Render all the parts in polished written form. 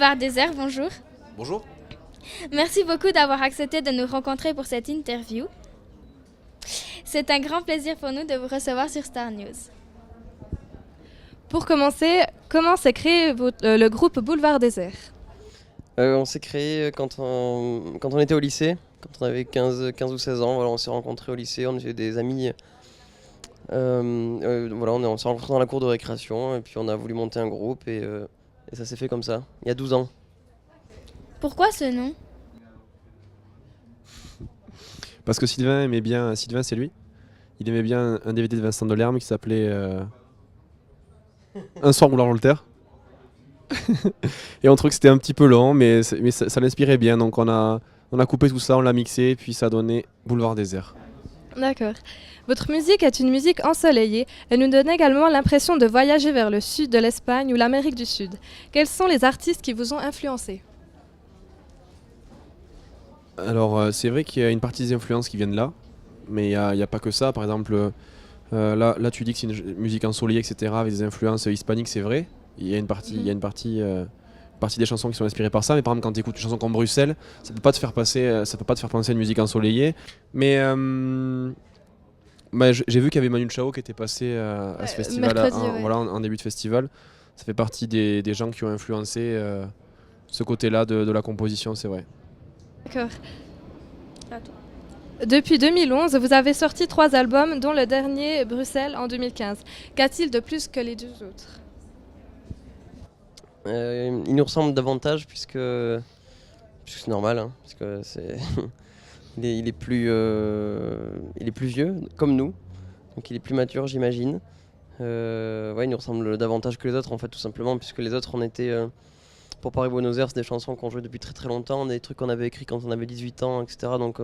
Boulevard Désert, bonjour. Bonjour. Merci beaucoup d'avoir accepté de nous rencontrer pour cette interview. C'est un grand plaisir pour nous de vous recevoir sur Star News. Pour commencer, comment s'est créé le groupe Boulevard Désert? On s'est créé quand on était au lycée, quand on avait 15 ou 16 ans. Voilà, on s'est rencontrés au lycée, on était des amis. Voilà, on s'est rencontrés dans la cour de récréation et puis on a voulu monter un groupe et ça s'est fait comme ça, il y a 12 ans. Pourquoi ce nom? Parce que Sylvain aimait bien, Sylvain c'est lui, il aimait bien un DVD de Vincent Delerme qui s'appelait Un soir Boulevard Voltaire. Et on trouvait que c'était un petit peu long, mais ça l'inspirait bien, donc on a coupé tout ça, on l'a mixé, et puis ça a donné Boulevard Désert. D'accord. Votre musique est une musique ensoleillée. Elle nous donne également l'impression de voyager vers le sud de l'Espagne ou l'Amérique du Sud. Quels sont les artistes qui vous ont influencé? Alors c'est vrai qu'il y a une partie des influences qui viennent là, mais il n'y a pas que ça. Par exemple, là tu dis que c'est une musique ensoleillée, etc., avec des influences hispaniques, c'est vrai. Il y a une partie des chansons qui sont inspirées par ça, mais par exemple quand tu écoutes une chanson comme Bruxelles, ça peut pas te faire penser à une musique ensoleillée. Mais j'ai vu qu'il y avait Manu Chao qui était passé à ce festival en début de festival. Ça fait partie des gens qui ont influencé ce côté-là de la composition, c'est vrai. D'accord. Depuis 2011, vous avez sorti 3 albums, dont le dernier, Bruxelles, en 2015. Qu'a-t-il de plus que les 2 autres? Il nous ressemble davantage puisque c'est normal, hein, parce que il est plus vieux, comme nous, donc il est plus mature, j'imagine. Il nous ressemble davantage que les autres, en fait, tout simplement, puisque les autres, on était pour Paris-Buenos Aires, des chansons qu'on jouait depuis très très longtemps, des trucs qu'on avait écrits quand on avait 18 ans, etc. Donc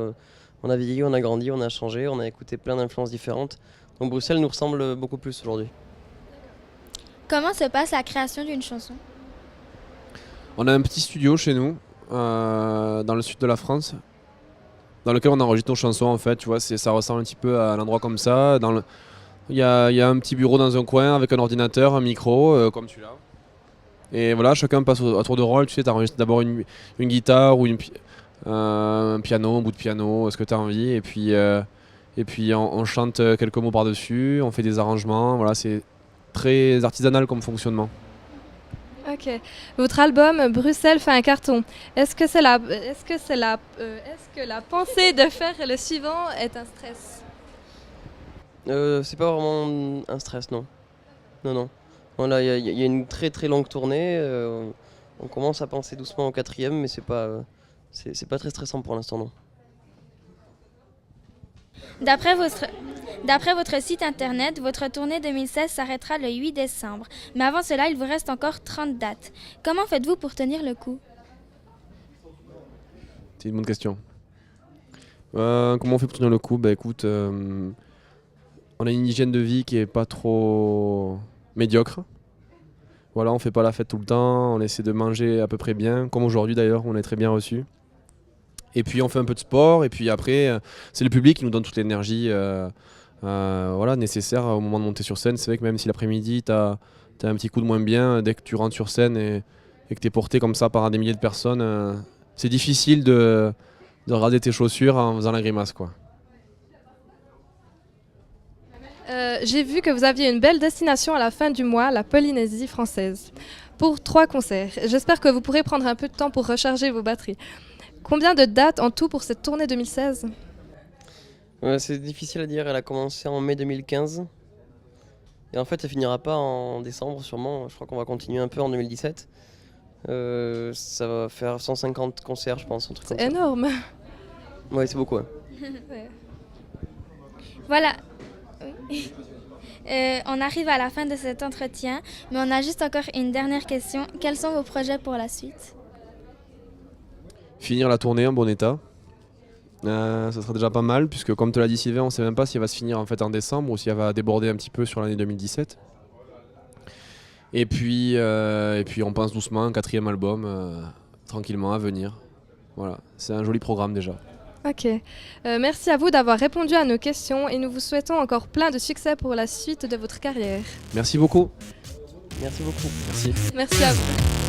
on a vieilli, on a grandi, on a changé, on a écouté plein d'influences différentes. Donc Bruxelles nous ressemble beaucoup plus aujourd'hui. Comment se passe la création d'une chanson? On a un petit studio chez nous, dans le sud de la France, dans lequel on enregistre nos chansons, en fait, tu vois, ça ressemble un petit peu à un endroit comme ça. Il y a un petit bureau dans un coin avec un ordinateur, un micro, comme celui-là. Et voilà, chacun passe à tour de rôle, tu sais, t'enregistres d'abord une guitare ou un piano, un bout de piano, ce que tu as envie, et puis on chante quelques mots par-dessus, on fait des arrangements, voilà, c'est très artisanal comme fonctionnement. Ok. Votre album Bruxelles fait un carton. Est-ce que la pensée de faire le suivant est un stress? C'est pas vraiment un stress, non. Non. Voilà, il y a une très très longue tournée. On commence à penser doucement au 4e, mais c'est pas très stressant pour l'instant, non. D'après votre site internet, votre tournée 2016 s'arrêtera le 8 décembre. Mais avant cela, il vous reste encore 30 dates. Comment faites-vous pour tenir le coup? C'est une bonne question. Comment on fait pour tenir le coup? Écoute, on a une hygiène de vie qui est pas trop médiocre. Voilà, on fait pas la fête tout le temps, on essaie de manger à peu près bien, comme aujourd'hui d'ailleurs, on est très bien reçus. Et puis on fait un peu de sport, et puis après, c'est le public qui nous donne toute l'énergie nécessaire au moment de monter sur scène. C'est vrai que même si l'après-midi, t'as un petit coup de moins bien, dès que tu rentres sur scène et que t'es porté comme ça par des milliers de personnes, c'est difficile de regarder tes chaussures en faisant la grimace, quoi. J'ai vu que vous aviez une belle destination à la fin du mois, la Polynésie française, pour 3 concerts. J'espère que vous pourrez prendre un peu de temps pour recharger vos batteries. Combien de dates en tout pour cette tournée 2016? C'est difficile à dire, elle a commencé en mai 2015. Et en fait, elle finira pas en décembre sûrement, je crois qu'on va continuer un peu en 2017. Ça va faire 150 concerts, je pense, un truc comme ça. C'est énorme. Ouais, c'est beaucoup. Ouais. Voilà. Oui. On arrive à la fin de cet entretien, mais on a juste encore une dernière question. Quels sont vos projets pour la suite? Finir la tournée en bon état. Ça sera déjà pas mal, puisque comme te l'a dit Sylvain, on ne sait même pas si elle va se finir en fait en décembre ou si elle va déborder un petit peu sur l'année 2017. Et puis on pense doucement un 4e album, tranquillement à venir. Voilà, c'est un joli programme déjà. Ok. Merci à vous d'avoir répondu à nos questions et nous vous souhaitons encore plein de succès pour la suite de votre carrière. Merci beaucoup. Merci beaucoup. Merci. Merci à vous.